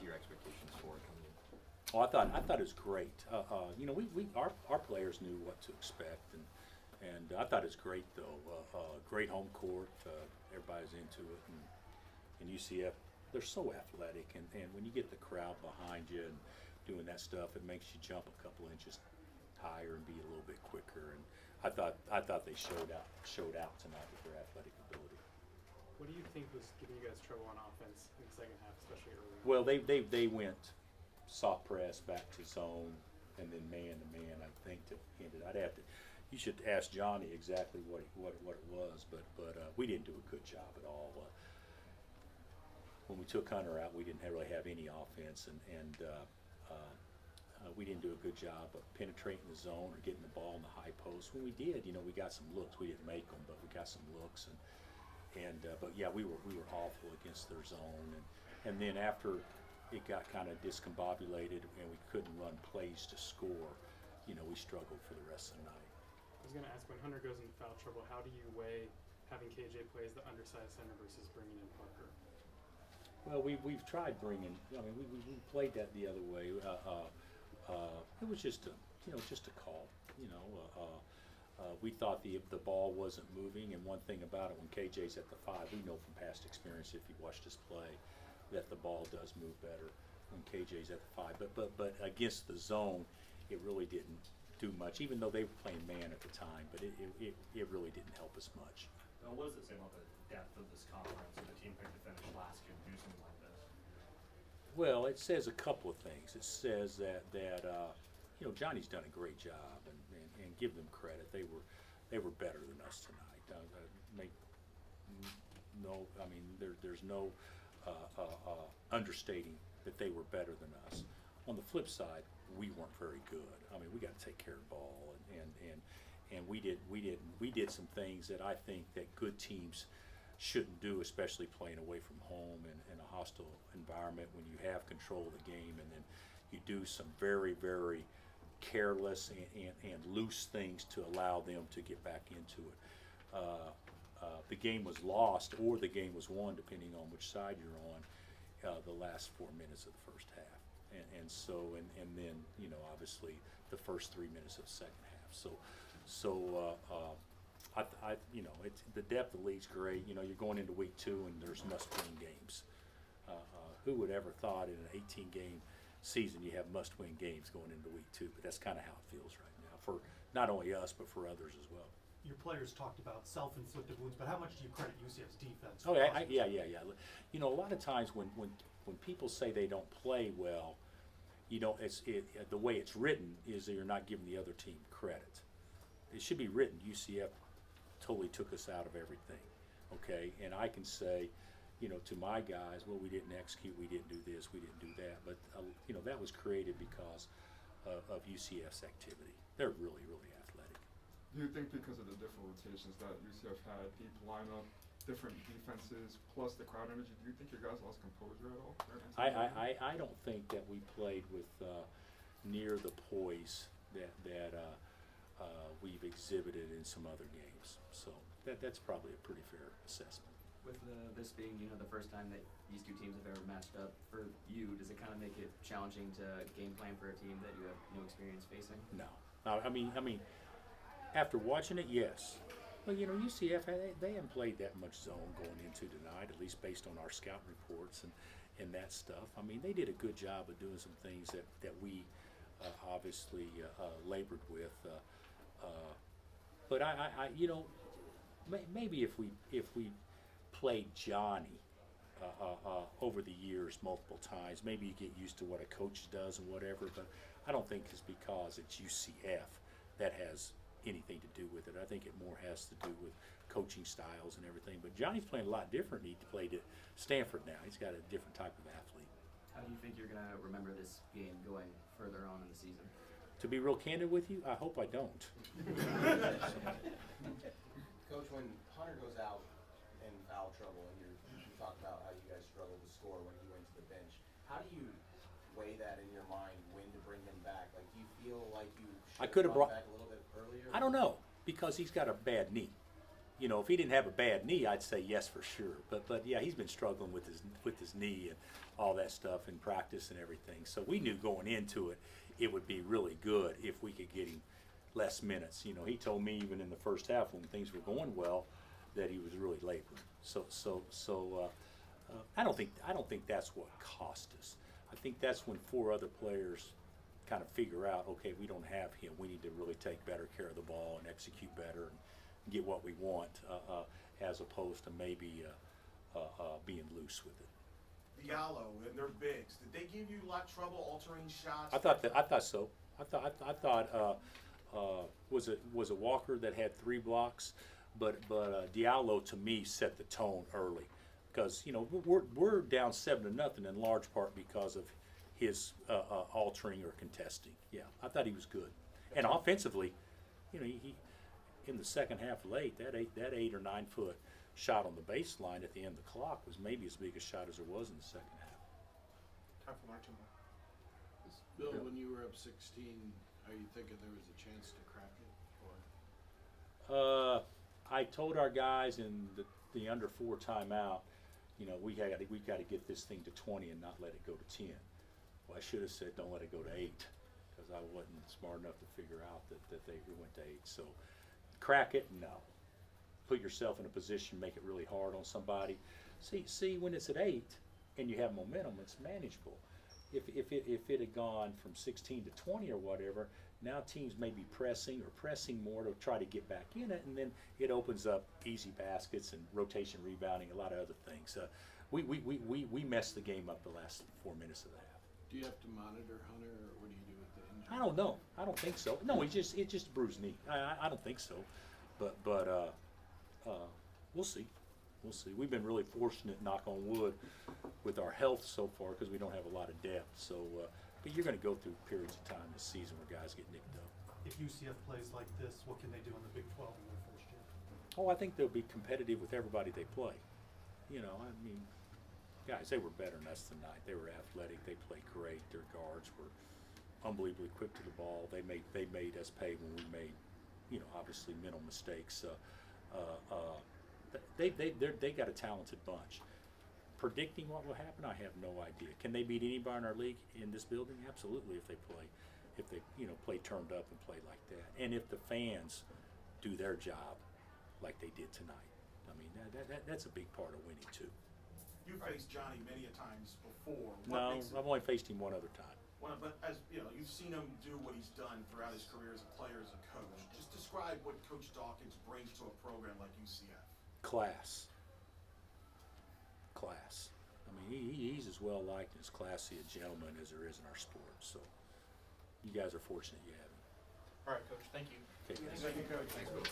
your expectations for it coming in? Oh, I thought it was great. You know, our players knew what to expect, and I thought it was great though. Great home court. Everybody's into it, and UCF, they're so athletic, and when you get the crowd behind you and doing that stuff, it makes you jump a couple inches higher and be a little bit quicker. And I thought they showed out tonight with their athletic ability. What do you think was giving you guys trouble on offense in the second half, especially early on? Well, they went soft press back to zone, and then man to man. I think to end it. You should ask Johnny exactly what it was, but we didn't do a good job at all. When we took Hunter out, we didn't really have any offense, and we didn't do a good job of penetrating the zone or getting the ball in the high post. When we did, you know, we got some looks. We didn't make them, but we got some looks, but yeah, we were awful against their zone, and then after it got kind of discombobulated and we couldn't run plays to score, you know, we struggled for the rest of the night. I was going to ask, when Hunter goes into foul trouble, how do you weigh having KJ play as the undersized center versus bringing in Parker? Well, we've tried bringing. I mean, we played that the other way. It was just a call. You know, we thought the ball wasn't moving, and one thing about it, when KJ's at the 5, we know from past experience, if you watched us play, that the ball does move better when KJ's at the 5. But against the zone, it really didn't do much, even though they were playing man at the time. But it really didn't help us much. Now, what does it say about the depth of this conference and the team picked to finish last year and do something like this? Well, it says a couple of things. It says that you know, Johnny's done a great job, and give them credit. They were better than us tonight. There's no understating that they were better than us. On the flip side, we weren't very good. I mean, we got to take care of the ball, and we did some things that I think that good teams shouldn't do, especially playing away from home in a hostile environment when you have control of the game, and then you do some very, very careless and loose things to allow them to get back into it. The game was lost or the game was won, depending on which side you're on, the last 4 minutes of the first half. And then, you know, obviously the first 3 minutes of the second half. You know, it's the depth of the league's great. You know, you're going into week 2 and there's must-win games. Who would ever thought in an 18-game season you have must-win games going into week 2? But that's kind of how it feels right now for not only us but for others as well. Your players talked about self-inflicted wounds, but how much do you credit UCF's defense? Oh yeah. You know, a lot of times when people say they don't play well, you know, the way it's written is that you're not giving the other team credit. It should be written, UCF totally took us out of everything, okay? And I can say, you know, to my guys, well, we didn't execute, we didn't do this, we didn't do that. But, you know, that was created because of UCF's activity. They're really, really athletic. Do you think because of the different rotations that UCF had, deep lineup, different defenses, plus the crowd energy, do you think your guys lost composure at all? I don't think that we played with near the poise that we've exhibited in some other games. So that's probably a pretty fair assessment. With this being, you know, the first time that these two teams have ever matched up for you, does it kind of make it challenging to game plan for a team that you have no experience facing? No. I mean, after watching it, yes. Well, you know, UCF, they haven't played that much zone going into tonight, at least based on our scout reports and that stuff. I mean, they did a good job of doing some things that we obviously labored with. But I you know, maybe if we played Johnny over the years multiple times, maybe you get used to what a coach does and whatever. But I don't think it's because it's UCF that has anything to do with it. I think it more has to do with coaching styles and everything. But Johnny's playing a lot different. He played at Stanford now. He's got a different type of athlete. How do you think you're going to remember this game going further on in the season? To be real candid with you, I hope I don't. Coach, when Hunter goes out in foul trouble, and you talk about how you guys struggled to score when he went to the bench, how do you weigh that in your mind when to bring him back? Like, do you feel like you should have brought back a little bit earlier? I don't know, because he's got a bad knee. You know, if he didn't have a bad knee, I'd say yes for sure. But yeah, he's been struggling with his knee and all that stuff in practice and everything. So we knew going into it, it would be really good if we could get him less minutes. You know, he told me even in the first half when things were going well that he was really laboring. I don't think that's what cost us. I think that's when 4 other players kind of figure out, okay, we don't have him. We need to really take better care of the ball and execute better and get what we want, as opposed to maybe being loose with it. Diallo and their bigs, did they give you a lot of trouble altering shots? I thought so. I thought was it Walker that had 3 blocks, but Diallo to me set the tone early, because you know we're down 7-0 in large part because of his altering or contesting. Yeah, I thought he was good, and offensively, you know, he in the second half late that 8 or 9 foot shot on the baseline at the end of the clock was maybe as big a shot as there was in the second half. Time for one or two more. Bill, Yeah. when you were up 16, are you thinking there was a chance to crack it? Or I told our guys in the under 4 timeout, you know, we got to get this thing to 20 and not let it go to 10. Well, I should have said don't let it go to 8, because I wasn't smart enough to figure out that they went to 8. So crack it, no. Put yourself in a position, make it really hard on somebody. See when it's at 8 and you have momentum, it's manageable. If it had gone from 16 to 20 or whatever, now teams may be pressing more to try to get back in it, and then it opens up easy baskets and rotation rebounding, a lot of other things. We messed the game up the last 4 minutes of the half. do you have to monitor Hunter, or what do you do with the injury? I don't know. I don't think so. No, it just a bruised knee. I don't think so. But we'll see. We'll see. We've been really fortunate, knock on wood, with our health so far because we don't have a lot of depth. So, but you're going to go through periods of time this season where guys get nicked up. If UCF plays like this, what can they do in the Big 12 in their first year? Oh, I think they'll be competitive with everybody they play. You know, I mean, guys, they were better than us tonight. They were athletic. They played great. Their guards were unbelievably quick to the ball. They made us pay when we made, you know, obviously mental mistakes. They got a talented bunch. Predicting what will happen, I have no idea. Can they beat anybody in our league in this building? Absolutely, if they play turned up and play like that, and if the fans do their job like they did tonight. I mean, that's a big part of winning too. You faced Johnny many a times before. No, I've only faced him one other time. But as you know, you've seen him do what he's done throughout his career as a player, as a coach. Just describe what Coach Dawkins brings to a program like UCF. Class. I mean, he's as well liked and as classy a gentleman as there is in our sport. So, you guys are fortunate you have him. All right, Coach. Thank you. Okay. Thank you, Coach. Thanks, Coach.